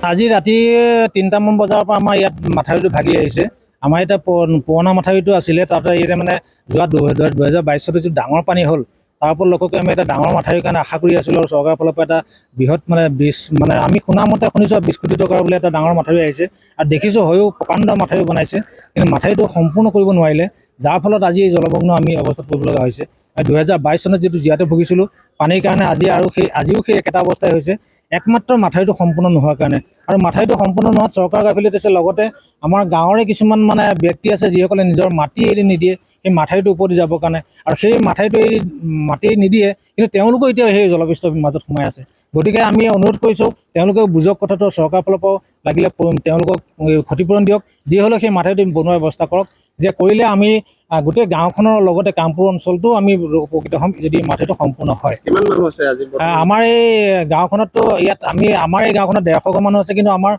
আজি ৰাতি ৩টামান বজাৰ পৰা আমাৰ ইয়াত মাথাউৰিটো ভাগি আহিছে। আমাৰ এতিয়া পুৰণা মাথাউৰিটো আছিলে, তাতে এতিয়া মানে যোৱা 2022 চনত যিটো ডাঙৰ পানী হ'ল, তাৰ ওপৰত লক্ষ্য কৰি আমি এটা ডাঙৰ মাথাউৰিৰ কাৰণে আশা কৰি আছিলোঁ আৰু চৰকাৰৰ ফালৰ পৰা এটা বৃহৎ মানে আমি শুনামতে শুনিছোঁ 20 কোটি টকাৰ বোলে এটা ডাঙৰ মাথাউৰি আহিছে আৰু দেখিছোঁ হয়ও প্ৰকাণ্ড মাথাউৰি বনাইছে, কিন্তু মাথাউৰিটো সম্পূৰ্ণ কৰিব নোৱাৰিলে, যাৰ ফলত আজি এই জলমগ্ন আমি অৱস্থাত পৰিব লগা হৈছে। 2022 চনত যিটো জীয়াতে ভুগিছিলোঁ পানীৰ কাৰণে আজিও সেই একেটা অৱস্থাই হৈছে, একমাত্ৰ মাথাউৰিটো সম্পূৰ্ণ নোহোৱাৰ কাৰণে। আৰু মাথাউৰিটো সম্পূৰ্ণ নোহোৱাত চৰকাৰ গাফিলতি আছে, লগতে আমাৰ গাঁৱৰে কিছুমান ব্যক্তি আছে যিসকলে নিজৰ মাটি এৰি নিদিয়ে সেই মাথাউৰিটোৰ ওপৰদি যাবৰ কাৰণে, আৰু সেই মাথাউৰিটো এৰি মাটি নিদিয়ে, কিন্তু তেওঁলোকো এতিয়া সেই জলপৃষ্ঠৰ মাজত সোমাই আছে। গতিকে আমি অনুৰোধ কৰিছোঁ তেওঁলোকেও বুজক কথাটো, চৰকাৰৰ ফালৰ পৰাও লাগিলে তেওঁলোকক ক্ষতিপূৰণ দিয়ক, দি হ'লেও সেই মাথাউৰিটো বনোৱাৰ ব্যৱস্থা কৰক। যে কৰিলে আমি গোটেই গাঁওখনৰ লগতে কামপুৰ অঞ্চলটো আমি উপকৃত হ'ম যদি মাথাউৰিটো সম্পূৰ্ণ হয়। কিমান মানুহ আছে আজি? আমাৰ এই গাঁওখনততো আমাৰ এই গাঁওখনত 150 ঘৰ মানুহ আছে, কিন্তু আমাৰ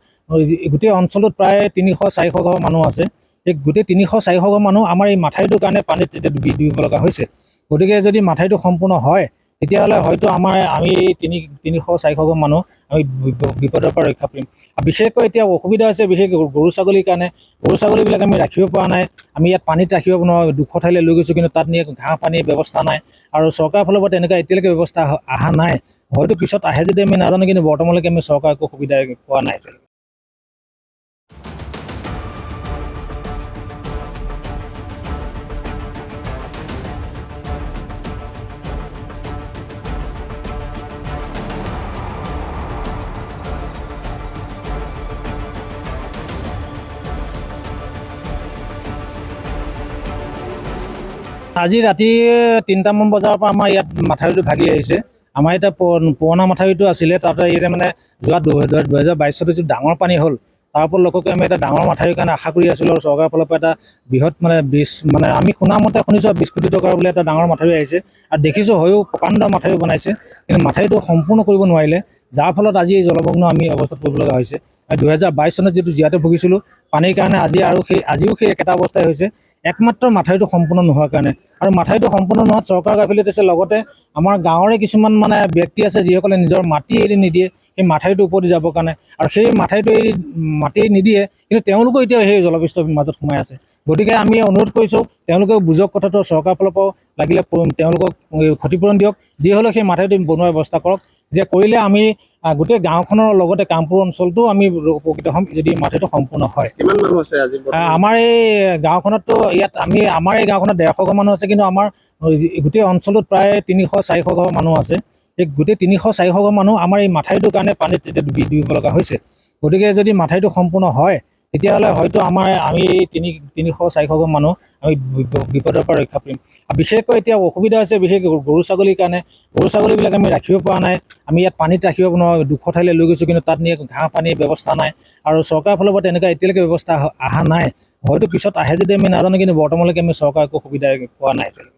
গোটেই অঞ্চলটোত প্ৰায় 300-400 ঘৰ মানুহ আছে। এই গোটেই 300-400 ঘৰ মানুহ আমাৰ এই মাথাউৰিটোৰ কাৰণে পানীত তেতিয়া ডুবি লগা হৈছে। গতিকে যদি মাথাউৰিটো সম্পূৰ্ণ হয় তেতিয়াহ'লে হয়তো আমি 300-400 ঘৰ মানুহ আমি বিপদৰ পৰা ৰক্ষা পৰিম। আৰু বিশেষকৈ এতিয়া অসুবিধা হৈছে বিশেষকৈ গৰু ছাগলীৰ কাৰণে। গৰু ছাগলীবিলাক আমি ৰাখিব পৰা নাই, আমি ইয়াত পানীত ৰাখিব নোৱাৰোঁ, 2 ঠাইলৈ লৈ গৈছোঁ, কিন্তু তাত নিয়ে ঘাঁহ পানীৰ ব্যৱস্থা নাই, আৰু চৰকাৰৰ ফালৰ পৰা তেনেকুৱা এতিয়ালৈকে ব্যৱস্থা অহা নাই। হয়তো পিছত আহে যদি আমি নাজানো, কিন্তু বৰ্তমানলৈকে আমি চৰকাৰৰ একো সুবিধা পোৱা নাই। আজি ৰাতি 3টামান বজাৰ পৰা আমাৰ ইয়াত মাথাউৰিটো ভাগি আহিছে। আমাৰ এতিয়া পুৰণা মাথাউৰিটো আছিলে, তাতে এতিয়া মানে যোৱা 2022 চনত যিটো ডাঙৰ পানী হ'ল, তাৰ ওপৰত লক্ষ্য কৰি আমি এটা ডাঙৰ মাথাউৰিৰ কাৰণে আশা কৰি আছিলোঁ আৰু চৰকাৰৰ ফালৰ পৰা এটা বৃহৎ আমি শুনামতে শুনিছোঁ 20 কোটি টকাৰ বোলে এটা ডাঙৰ মাথাউৰি আহিছে, আৰু দেখিছোঁ হয়ও প্ৰকাণ্ড মাথাউৰি বনাইছে, কিন্তু মাথাউৰিটো সম্পূৰ্ণ কৰিব নোৱাৰিলে, যাৰ ফলত আজি এই জলমগ্ন আমি অৱস্থাত পৰিব লগা হৈছে। 2022 চনত যিটো জীয়াতে ভুগিছিলোঁ পানীৰ কাৰণে আজিও সেই একেটা অৱস্থাই হৈছে, একমাত্ৰ মাথাউৰিটো সম্পূৰ্ণ নোহোৱাৰ কাৰণে। আৰু মাথাউৰিটো সম্পূৰ্ণ নোহোৱাত চৰকাৰ গাফিলতি আছে, লগতে আমাৰ গাঁৱৰে কিছুমান ব্যক্তি আছে যিসকলে নিজৰ মাটি এৰি নিদিয়ে সেই মাথাউৰিটোৰ ওপৰদি যাবৰ কাৰণে, আৰু সেই মাথাউৰিটো এৰি মাটি নিদিয়ে, কিন্তু তেওঁলোকো এতিয়া সেই জলপৃষ্ঠৰ মাজত সোমাই আছে। গতিকে আমি অনুৰোধ কৰিছোঁ তেওঁলোকেও বুজক কথাটো, চৰকাৰৰ ফালৰ পৰাও লাগিলে তেওঁলোকক ক্ষতিপূৰণ দিয়ক, দি হ'লেও সেই মাথাউৰিটো বনোৱাৰ ব্যৱস্থা কৰক। যে কৰিলে আমি গোটেই গাঁওখনৰ লগতে কামপুৰ অঞ্চলটো আমি উপকৃত হ'ম যদি মাথাউৰিটো সম্পূৰ্ণ হয়। কিমান মানুহ আছে আজি? আমাৰ এই গাঁওখনততো আমাৰ এই গাঁওখনত 150 ঘৰ মানুহ আছে, কিন্তু আমাৰ গোটেই অঞ্চলটোত প্ৰায় 300-400 ঘৰ মানুহ আছে। এই গোটেই 300-400 ঘৰ মানুহ আমাৰ এই মাথাউৰিটোৰ কাৰণে পানীত তেতিয়া ডুবি লগা হৈছে। গতিকে যদি মাথাউৰিটো সম্পূৰ্ণ হয় তেতিয়াহ'লে হয়তো আমি 300-400 ঘৰ মানুহ আমি বিপদৰ পৰা ৰক্ষা পৰিম। আৰু বিশেষকৈ এতিয়া অসুবিধা হৈছে বিশেষকৈ গৰু ছাগলীৰ কাৰণে। গৰু ছাগলীবিলাক আমি ৰাখিব পৰা নাই, আমি ইয়াত পানীত ৰাখিব নোৱাৰোঁ, 2 ঠাইলৈ লৈ গৈছোঁ, কিন্তু তাত নিয়ে ঘাঁহ পানীৰ ব্যৱস্থা নাই, আৰু চৰকাৰৰ ফালৰ পৰা তেনেকুৱা এতিয়ালৈকে ব্যৱস্থা অহা নাই। হয়তো পিছত আহে যদি আমি নাজানো, কিন্তু বৰ্তমানলৈকে আমি চৰকাৰৰ একো সুবিধা পোৱা নাই।